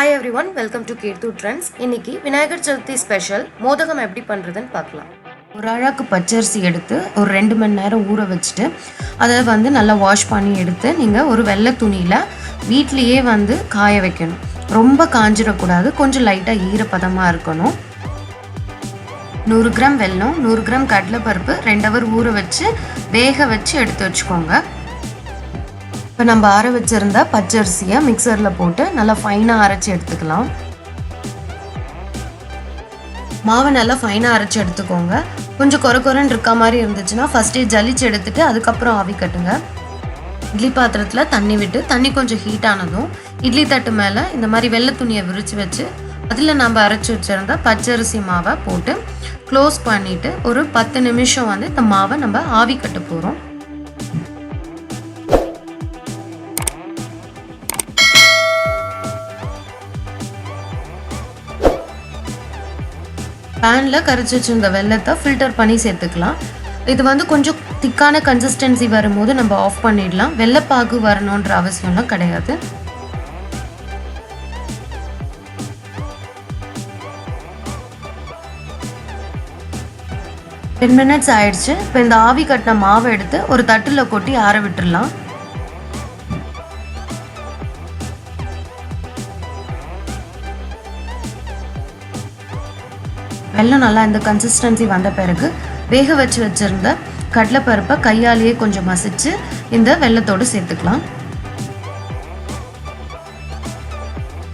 Hi everyone, welcome to Kothu Trends. இன்னைக்கு Vinayagar Chaturthi special மோதகம் எப்படி பண்றதுன்னு பார்க்கலாம். ஒரு அழகு பச்சரிசி எடுத்து ஒரு 2 மணி நேரம் ஊற வச்சுட்டு அதை நல்லா வாஷ் பண்ணி எடுத்து நீங்கள் ஒரு வெள்ளை துணியில் வீட்லேயே காய வைக்கணும். ரொம்ப காஞ்சிடக்கூடாது, கொஞ்சம் லைட்டாக ஈரப்பதமாக இருக்கணும். 100 கிராம் வெல்லம், 100 கிராம் கடலைப்பருப்பு 2 ஹவர் ஊற வச்சு வேக வச்சு எடுத்து வச்சுக்கோங்க. இப்போ நம்ம அர வச்சிருந்த பச்சரிசியை மிக்சரில் போட்டு நல்லா ஃபைனாக அரைச்சி எடுத்துக்கலாம். மாவை நல்லா ஃபைனாக அரைச்சி எடுத்துக்கோங்க. கொஞ்சம் கொரன்னு இருக்க மாதிரி இருந்துச்சுன்னா ஃபஸ்ட்டே ஜலிச்சு எடுத்துட்டு அதுக்கப்புறம் ஆவி கட்டுங்க. இட்லி பாத்திரத்தில் தண்ணி விட்டு தண்ணி கொஞ்சம் ஹீட் ஆனதும் இட்லி தட்டு மேலே இந்த மாதிரி வெள்ளை துணியை விரித்து வச்சு அதில் நம்ம அரைச்சி வச்சுருந்த பச்சரிசி மாவை போட்டு க்ளோஸ் பண்ணிவிட்டு ஒரு 10 நிமிஷம் இந்த மாவை நம்ம ஆவி கட்ட போகிறோம். பேனில் கரைச்சி வச்சுருந்த வெள்ளத்தை ஃபில்டர் பண்ணி சேர்த்துக்கலாம். இது கொஞ்சம் திக்கான கன்சிஸ்டன்சி வரும்போது நம்ம ஆஃப் பண்ணிடலாம். வெள்ளைப்பாகு வரணுன்ற அவசியம்லாம் கிடையாது. டென் மினிட்ஸ் ஆயிடுச்சு. இப்போ இந்த ஆவி கட்டின மாவை எடுத்து ஒரு தட்டில் கொட்டி ஆற விட்டுடலாம். வெல்லம் நல்லா இந்த கன்சிஸ்டன்சி வந்த பிறகு வேக வச்சு வச்சுருந்த கடலைப்பருப்பை கையாலேயே கொஞ்சம் மசிச்சு இந்த வெல்லத்தோடு சேர்த்துக்கலாம்.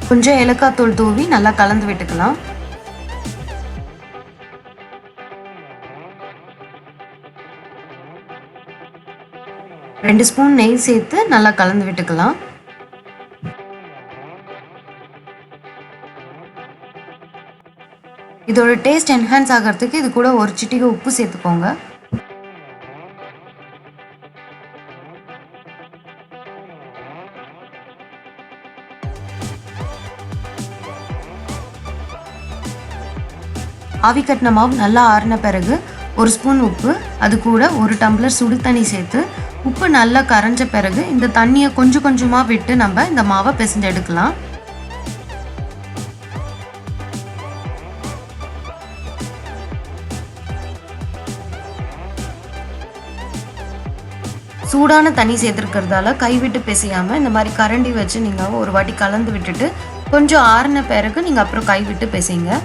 கொஞ்சம் ஏலக்காய் தூள் தூவி நல்லா கலந்து விட்டுக்கலாம். ரெண்டு ஸ்பூன் நெய் சேர்த்து நல்லா கலந்து விட்டுக்கலாம். இதோட டேஸ்ட் என்ஹான்ஸ் ஆகிறதுக்கு இது கூட ஒரு சிட்டிகை உப்பு சேர்த்துக்கோங்க. ஆவி கட்டின மாவு நல்லா ஆறின பிறகு ஒரு ஸ்பூன் உப்பு, அது கூட ஒரு டம்ளர் சுடு தண்ணி சேர்த்து உப்பு நல்லா கரைஞ்ச பிறகு இந்த தண்ணியை கொஞ்சம் கொஞ்சமாக விட்டு நம்ம இந்த மாவை பிசைஞ்சு எடுக்கலாம். சூடான தண்ணி சேர்த்துருக்கிறதால கைவிட்டு பிசையாமல் இந்த மாதிரி கரண்டி வச்சு நீங்கள் ஒரு வாட்டி கலந்து விட்டுட்டு கொஞ்சம் ஆறின பிறகு நீங்கள் அப்புறம் கைவிட்டு பிசைங்க.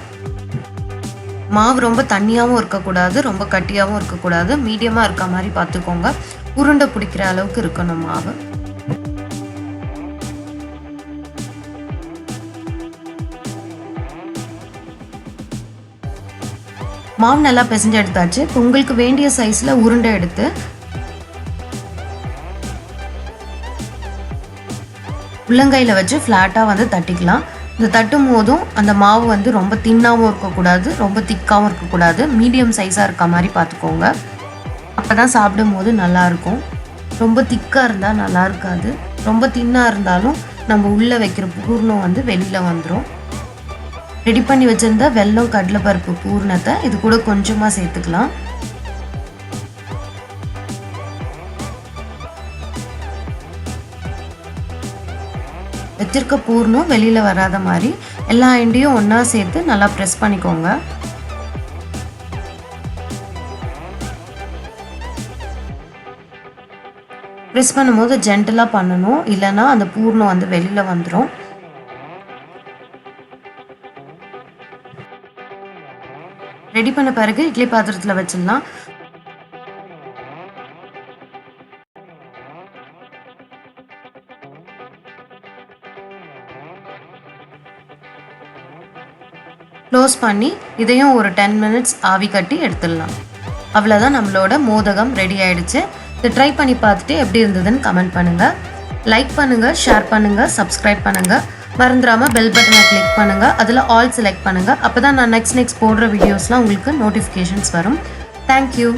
மாவு ரொம்ப தண்ணியாகவும் இருக்கக்கூடாது, ரொம்ப கட்டியாகவும் இருக்கக்கூடாது, மீடியமாக இருக்க மாதிரி பார்த்துக்கோங்க. உருண்டை பிடிக்கிற அளவுக்கு இருக்கணும் மாவு. மாவு நல்லா பிசைஞ்சு எடுத்தாச்சு. உங்களுக்கு வேண்டிய சைஸில் உருண்டை எடுத்து உள்ளங்கையில் வச்சு ஃப்ளாட்டாக தட்டிக்கலாம். இந்த தட்டும் போதும் அந்த மாவு ரொம்ப தின்னாகவும் இருக்கக்கூடாது, ரொம்ப திக்காகவும் இருக்கக்கூடாது, மீடியம் சைஸாக இருக்க மாதிரி பார்த்துக்கோங்க. அப்போ தான் சாப்பிடும் போது நல்லாயிருக்கும். ரொம்ப திக்காக இருந்தால் நல்லா இருக்காது. ரொம்ப தின்னாக இருந்தாலும் நம்ம உள்ளே வைக்கிற பூர்ணம் வெளியில் வந்துடும். ரெடி பண்ணி வச்சுருந்த வெல்லம் கடலைப்பருப்பு பூர்ணத்தை இது கூட கொஞ்சமாக சேர்த்துக்கலாம். வச்சிருக்க பூர்ணம் வெளியில் வராத மாதிரி எல்லா எண்டையும் ஒன்றா சேர்த்து நல்லா ப்ரெஸ் பண்ணிக்கோங்க. ப்ரெஸ் பண்ணும்போது ஜென்டலாக பண்ணணும், இல்லைன்னா அந்த பூர்ணம் வெளியில் வந்துடும். ரெடி பண்ண பிறகு இட்லி பாத்திரத்தில் வச்சிடலாம். க்ளோஸ் பண்ணி இதையும் ஒரு 10 மினிட்ஸ் ஆவி கட்டி எடுத்துடலாம். அவ்வளோதான், நம்மளோட மோதகம் ரெடி ஆகிடுச்சு. இதை ட்ரை பண்ணி பார்த்துட்டு எப்படி இருந்ததுன்னு கமெண்ட் பண்ணுங்கள். லைக் பண்ணுங்கள், ஷேர் பண்ணுங்கள், சப்ஸ்கிரைப் பண்ணுங்கள். மறந்துடாமல் பெல் பட்டனை கிளிக் பண்ணுங்கள். அதில் ஆல் செலக்ட் பண்ணுங்கள். அப்போ தான் நான் நெக்ஸ்ட் போடுற வீடியோஸ்லாம் உங்களுக்கு நோட்டிஃபிகேஷன்ஸ் வரும். தேங்க்யூ.